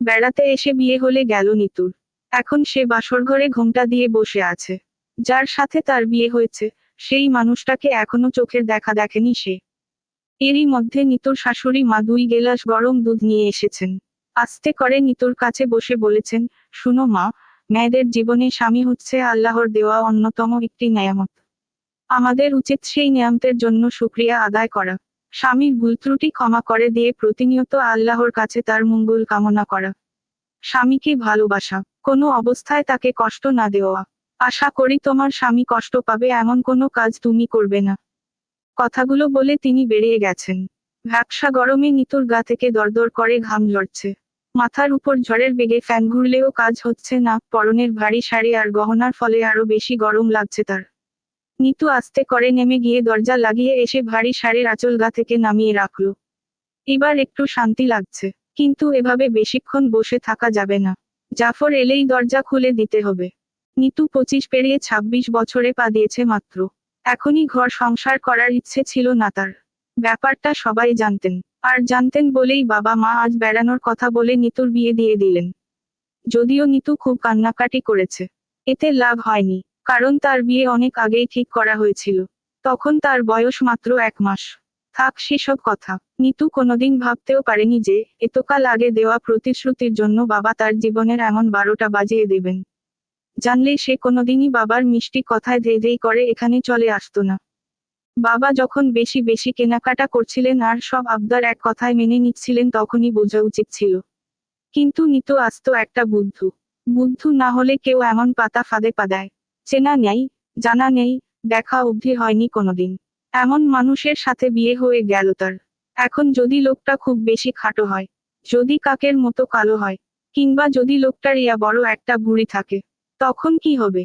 বেড়াতে এসে বিয়ে হলে গেল নিতুর। এখন সে বাসরঘরে ঘোমটা দিয়ে বসে আছে। যার সাথে তার বিয়ে হয়েছে, সেই মানুষটাকে এখনো চোখের দেখা দেখেনি সে। এরই মধ্যে নিতুর শাশুড়ি মা 2 গেলাস গরম দুধ নিয়ে এসেছেন। আস্তে করে নিতুর কাছে বসে বলেছেন, শুনো মা, মেয়েদের জীবনে স্বামী হচ্ছে আল্লাহর দেওয়া অন্যতম একটি নেয়ামত। আমাদের উচিত সেই নেয়ামতের জন্য শুকরিয়া আদায় করা। স্বামীর ভুল ত্রুটি ক্ষমা করে দিয়ে প্রতিনিয়ত আল্লাহর কাছে তার মঙ্গল কামনা করা। স্বামীকে ভালোবাসা, কোনো অবস্থায় তাকে কষ্ট না দেওয়া। আশা করি তোমার স্বামী কষ্ট পাবে এমন কোনো কাজ তুমি করবে না। কথাগুলো বলে তিনি বেরিয়ে গেছেন। ভ্যাপসা গরমে নিতুর গা থেকে দরদর করে ঘাম ঝরছে। মাথার উপর ঝড়ের বেগে ফ্যান ঘুরলেও কাজ হচ্ছে না, পরনের ভারী শাড়ি আর গহনার ফলে আরো বেশি গরম লাগছে তার। নিতু আস্তে করে নেমে গিয়ে দরজা লাগিয়ে এসে ভারী শাড়ির আঁচল গা থেকে নামিয়ে রাখলো। এবার একটু শান্তি লাগছে, কিন্তু এভাবে বেশিক্ষণ বসে থাকা যাবে না। জাফর এলেই দরজা খুলে দিতে হবে। নিতু 25 পেরিয়ে 26 বছরে পা দিয়েছে মাত্র। এখনই ঘর সংসার করার ইচ্ছে ছিল না তার। ব্যাপারটা সবাই জানতেন। আর জানতেন বলেই বাবা মা আজ বেড়ানোর কথা বলে নিতুর বিয়ে দিয়ে দিলেন। যদিও নিতু খুব কান্নাকাটি করেছে, এতে লাভ হয়নি। কারণ তার বিয়ে অনেক আগেই ঠিক করা হয়েছিল। তখন তার বয়স মাত্র 1 মাস। থাক সেসব কথা। নিতু কোনোদিন ভাবতেও পারেনি যে এতকাল আগে দেওয়া প্রতিশ্রুতির জন্য বাবা তার জীবনের এমন 12টা বাজিয়ে দেবেন। জানলে সে কোনোদিনই বাবার মিষ্টি কথায় ধেই ধেই করে এখানে চলে আসতো না। বাবা যখন বেশি বেশি কেনাকাটা করছিলেন আর সব আবদার এক কথায় মেনে নিচ্ছিলেন তখনই বোঝা উচিত ছিল। কিন্তু নিতু আস্ত একটা বুদ্ধু। বুদ্ধু না হলে কেউ এমন পাতা ফাঁদে পা দেয়? চেনা নেই, জানা নেই, দেখা অবধি হয়নি কোনোদিন এমন মানুষের সাথে বিয়ে হয়ে গেল তার। এখন যদি লোকটা খুব বেশি খাটো হয়, যদি কাকের মতো কালো হয়, কিংবা যদি লোকটার ইয়া বড় একটা ভুঁড়ি থাকে, তখন কি হবে?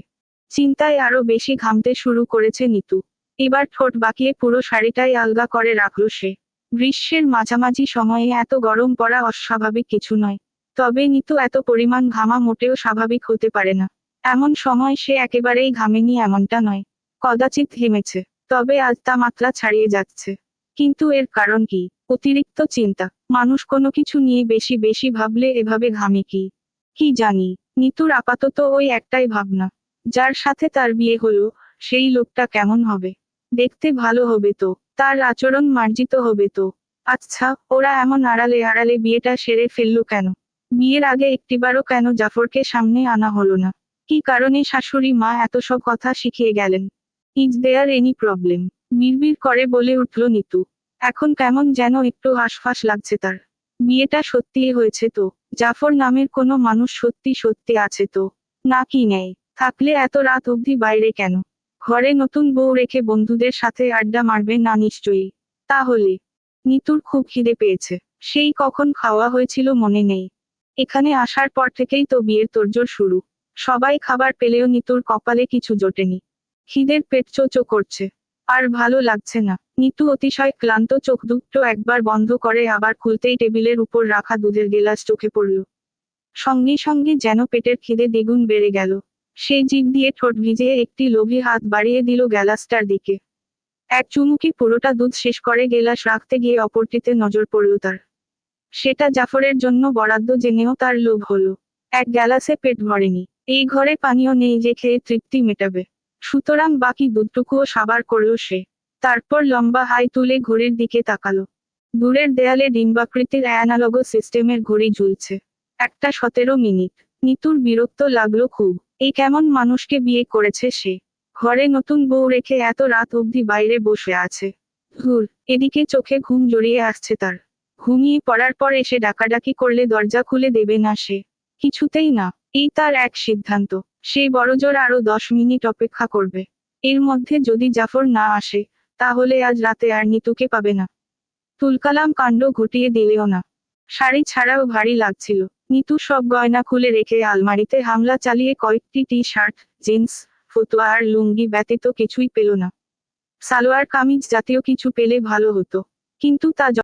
চিন্তায় আরো বেশি ঘামতে শুরু করেছে নিতু। এবার ঠোঁট বাঁকিয়ে পুরো শাড়িটাই আলগা করে রাখলো সে। গ্রীষ্মের মাঝামাঝি সময়ে এত গরম পড়া অস্বাভাবিক কিছু নয়। তবে নিতু এত পরিমাণ ঘামা মোটেও স্বাভাবিক হতে পারে না। এমন সময় সে একেবারেই ঘামেনি এমনটা নয়। কদাচিৎ ঘেমেছে। তবে আজ তা মাত্রা ছাড়িয়ে যাচ্ছে। কিন্তু এর কারণ কি? অতিরিক্ত চিন্তা। মানুষ কোনো কিছু নিয়ে বেশি বেশি ভাবলে এভাবে ঘামে কি? কি জানি। নিতুর আপাতত ওই একটাই ভাবনা। যার সাথে তার বিয়ে হলো, সেই লোকটা কেমন হবে? দেখতে ভালো হবে তো? তার আচরণ মার্জিত হবে তো? আচ্ছা, ওরা এমন আড়ালে আড়ালে বিয়েটা সেরে ফেললো কেন? বিয়ের আগে একটিবারও কেন জাফরকে সামনে আনা হলো না? কি কারণে শাশুড়ি মা এত সব কথা শিখিয়ে গেলেন? Is there any problem? বিড়বিড় করে বলে উঠল নিতু। এখন কেমন যেন একটু হাসফাস লাগছে তার। বিয়েটা সত্যিই হয়েছে তো? জাফর নামের কোনো মানুষ সত্যি সত্যি আছে তো? না কি নেই? থাকলে এত রাত অবধি বাইরে কেন? ঘরে নতুন বউ রেখে বন্ধুদের সাথে আড্ডা মারবে না নিশ্চয়ই। তাহলে? নিতুর খুব খিদে পেয়েছে। সেই কখন খাওয়া হয়েছিল মনে নেই। এখানে আসার পর থেকেই তো বিয়ের তোড়জোড় শুরু। সবাই খাবার পেলেও নিতুর কপালে কিছু জোটেনি। খিদের পেট চোচো করছে। আর ভালো লাগছে না। নিতু অতিশয় ক্লান্ত, চোখ দুটো একবার বন্ধ করে আবার খুলতেই টেবিলের উপর রাখা দুধের গেলাস চোখে পড়ল। সঙ্গে সঙ্গে যেন পেটের খিদে দ্বিগুণ বেড়ে গেল। সে জিভ দিয়ে ঠোঁট ভিজিয়ে একটি লোভী হাত বাড়িয়ে দিল গ্যালাসটার দিকে। এক চুমুকি পুরোটা দুধ শেষ করে গেলাস রাখতে গিয়ে অপরটিতে নজর পড়ল তার। সেটা জাফরের জন্য বরাদ্দ জেনেও তার লোভ হলো। এক গ্যালাসে পেট ভরেনি। এই ঘরে পানীয় নেই যে খেয়ে তৃপ্তি মেটাবে। সুতরাং বাকি দুধটুকুও সাবার করল সে। তারপর লম্বা হাই তুলে ঘড়ির দিকে তাকালো। দূরের দেয়ালে ডিম্বাকৃতির অ্যানালগ সিস্টেমের ঘড়ি ঝুলছে। 1:17 নিতুর বিরক্ত লাগলো খুব। এই কেমন মানুষকে বিয়ে করেছে সে? ঘরে নতুন বউ রেখে এত রাত অবধি বাইরে বসে আছে। ধুর, এদিকে চোখে ঘুম জড়িয়ে আসছে তার। ঘুমিয়ে পড়ার পর এসে ডাকাডাকি করলে দরজা খুলে দেবে না সে। কিছুতেই না। এই তার এক সিদ্ধান্ত। সে বড়জোর আরো 10 মিনিট অপেক্ষা করবে। এর মধ্যে যদি জাফর না আসে, তাহলে আজ রাতে আর নিতুকে পাবে না। তুলকালাম কাণ্ড ঘটিয়ে দিলেও না। শাড়ি ছাড়াও ভারী লাগছিল। নিতু সব গয়না খুলে রেখে আলমারিতে হামলা চালিয়ে কয়েকটি টি-শার্ট, জিন্স, ফতুয়া আর লুঙ্গি ব্যতীত কিছুই পেল না। সালোয়ার কামিজ জাতীয় কিছু পেলে ভালো হতো। কিন্তু তা